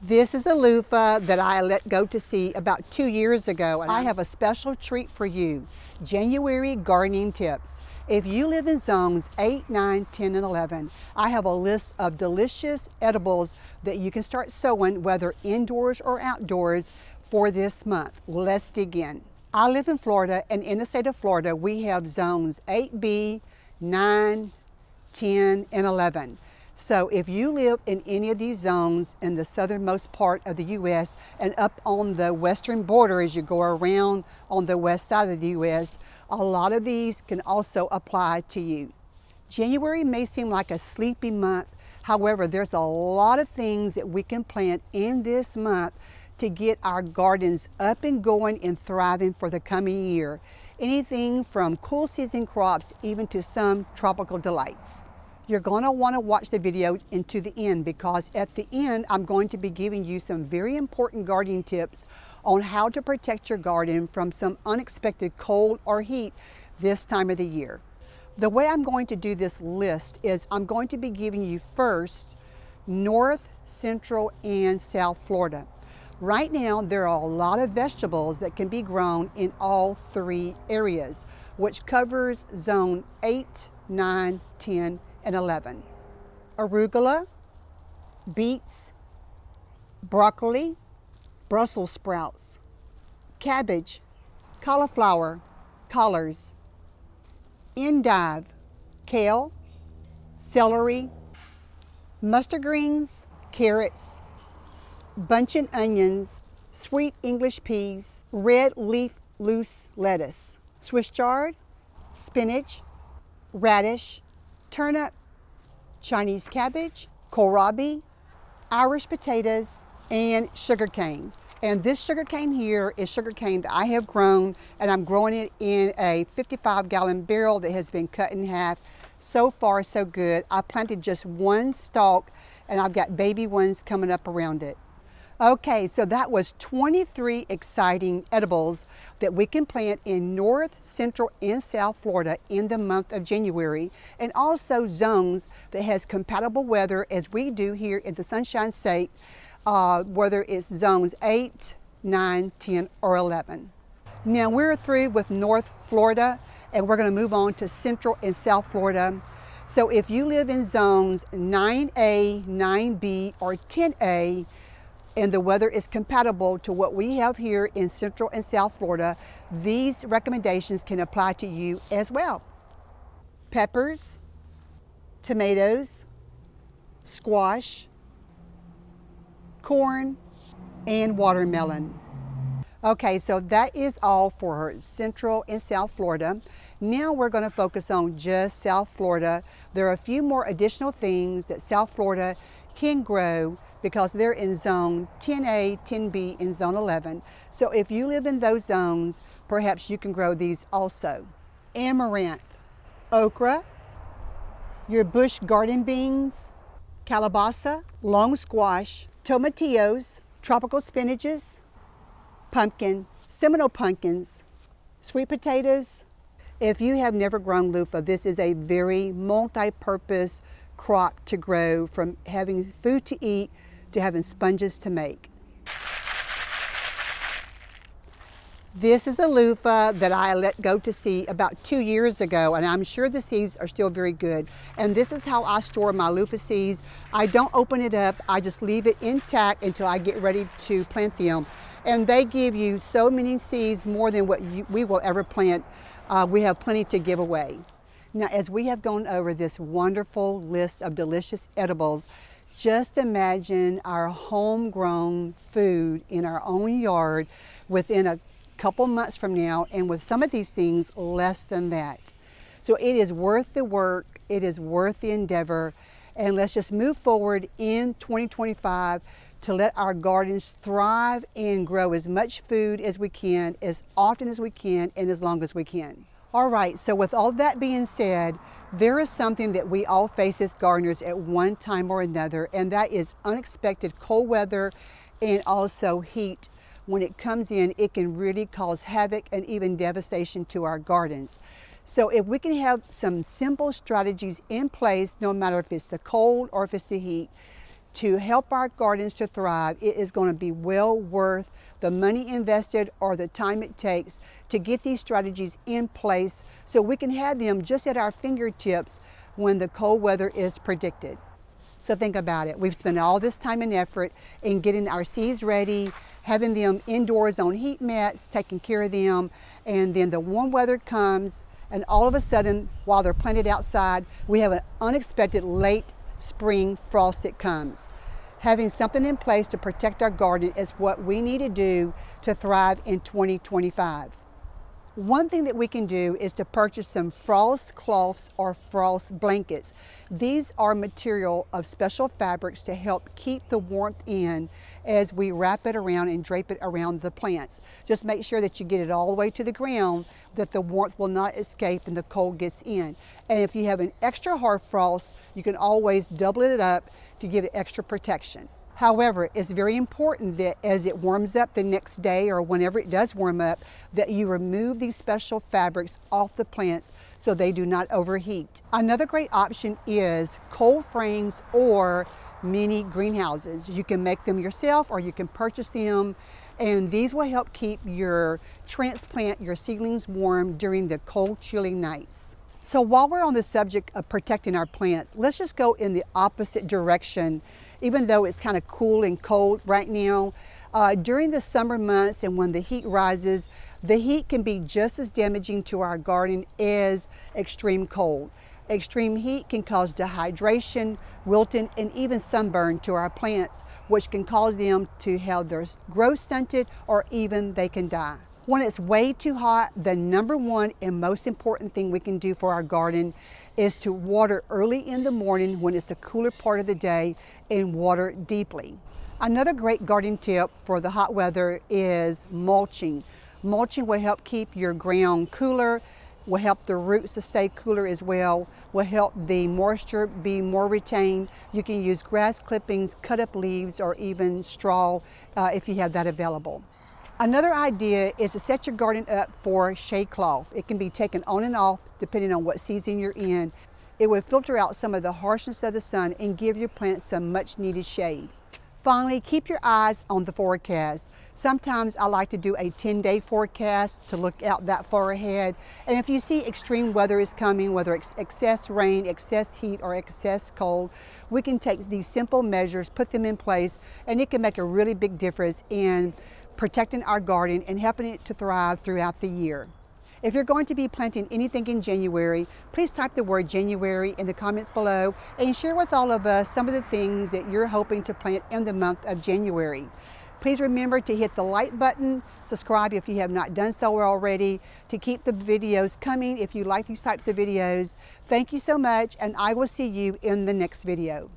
This is a loofah that I let go to sea about 2 years ago, and I have a special treat for you, January gardening tips. If you live in zones 8, 9, 10, and 11, I have a list of delicious edibles that you can start sowing, whether indoors or outdoors, for this month. Let's dig in. I live in Florida, and in the state of Florida, we have zones 8B, 9, 10, and 11. So if you live in any of these zones in the southernmost part of the U.S. and up on the western border as you go around on the west side of the U.S., a lot of these can also apply to you. January may seem like a sleepy month. However, there's a lot of things that we can plant in this month to get our gardens up and going and thriving for the coming year. Anything from cool season crops even to some tropical delights. You're going to want to watch the video into the end, because at the end I'm going to be giving you some very important gardening tips on how to protect your garden from some unexpected cold or heat this time of the year. The way I'm going to do this list is I'm going to be giving you first North, Central, and South Florida. Right now there are a lot of vegetables that can be grown in all three areas, which covers zone 8, 9, 10, and 11. Arugula, beets, broccoli, Brussels sprouts, cabbage, cauliflower, collards, endive, kale, celery, mustard greens, carrots, buncheon onions, sweet English peas, red leaf loose lettuce, Swiss chard, spinach, radish, turnip, Chinese cabbage, kohlrabi, Irish potatoes, and sugarcane. And this sugarcane here is sugarcane that I have grown, and I'm growing it in a 55-gallon barrel that has been cut in half. So far, so good. I planted just one stalk, and I've got baby ones coming up around it. Okay, so that was 23 exciting edibles that we can plant in North, Central, and South Florida in the month of January, and also zones that has compatible weather as we do here in the Sunshine State, whether it's zones 8, 9, 10, or 11. Now we're through with North Florida, and we're going to move on to Central and South Florida. So if you live in zones 9A, 9B, or 10A, and the weather is compatible to what we have here in Central and South Florida, these recommendations can apply to you as well. Peppers, tomatoes, squash, corn, and watermelon. Okay, so that is all for Central and South Florida. Now we're going to focus on just South Florida. There are a few more additional things that South Florida can grow because they're in zone 10A, 10B, and zone 11. So if you live in those zones, perhaps you can grow these also. Amaranth, okra, your bush garden beans, calabaza, long squash, tomatillos, tropical spinaches, pumpkin, Seminole pumpkins, sweet potatoes. If you have never grown loofah, this is a very multi-purpose crop to grow, from having food to eat to having sponges to make. This is a loofah that I let go to sea about 2 years ago, and I'm sure the seeds are still very good. And this is how I store my loofah seeds. I don't open it up, I just leave it intact until I get ready to plant them. And they give you so many seeds, more than what we will ever plant. We have plenty to give away. Now, as we have gone over this wonderful list of delicious edibles, just imagine our homegrown food in our own yard within a couple months from now, and with some of these things less than that. So it is worth the work, it is worth the endeavor, and let's just move forward in 2025 to let our gardens thrive and grow as much food as we can, as often as we can, and as long as we can. All right, so with all that being said, there is something that we all face as gardeners at one time or another, and that is unexpected cold weather and also heat. When it comes in, it can really cause havoc and even devastation to our gardens. So if we can have some simple strategies in place, no matter if it's the cold or if it's the heat, to help our gardens to thrive, it is going to be well worth the money invested or the time it takes to get these strategies in place so we can have them just at our fingertips when the cold weather is predicted. So think about it. We've spent all this time and effort in getting our seeds ready, having them indoors on heat mats, taking care of them, and then the warm weather comes, and all of a sudden, while they're planted outside, we have an unexpected late spring frost that comes. Having something in place to protect our garden is what we need to do to thrive in 2025. One thing that we can do is to purchase some frost cloths or frost blankets. These are material of special fabrics to help keep the warmth in as we wrap it around and drape it around the plants. Just make sure that you get it all the way to the ground, that the warmth will not escape and the cold gets in. And if you have an extra hard frost, you can always double it up to give it extra protection. However, it's very important that as it warms up the next day or whenever it does warm up, that you remove these special fabrics off the plants so they do not overheat. Another great option is cold frames or mini greenhouses. You can make them yourself or you can purchase them, and these will help keep your transplant, your seedlings warm during the cold, chilly nights. So while we're on the subject of protecting our plants, let's just go in the opposite direction. Even though it's kind of cool and cold right now, during the summer months and when the heat rises, the heat can be just as damaging to our garden as extreme cold. Extreme heat can cause dehydration, wilting, and even sunburn to our plants, which can cause them to have their growth stunted or even they can die. When it's way too hot, the number one and most important thing we can do for our garden is to water early in the morning when it's the cooler part of the day and water deeply. Another great gardening tip for the hot weather is mulching. Mulching will help keep your ground cooler, will help the roots to stay cooler as well, will help the moisture be more retained. You can use grass clippings, cut up leaves, or even straw if you have that available. Another idea is to set your garden up for shade cloth. It can be taken on and off depending on what season you're in. It will filter out some of the harshness of the sun and give your plants some much needed shade. Finally, keep your eyes on the forecast. Sometimes I like to do a 10-day forecast to look out that far ahead. And if you see extreme weather is coming, whether it's excess rain, excess heat, or excess cold, we can take these simple measures, put them in place, and it can make a really big difference in protecting our garden and helping it to thrive throughout the year. If you're going to be planting anything in January, please type the word January in the comments below and share with all of us some of the things that you're hoping to plant in the month of January. Please remember to hit the like button, subscribe if you have not done so already, to keep the videos coming if you like these types of videos. Thank you so much, and I will see you in the next video.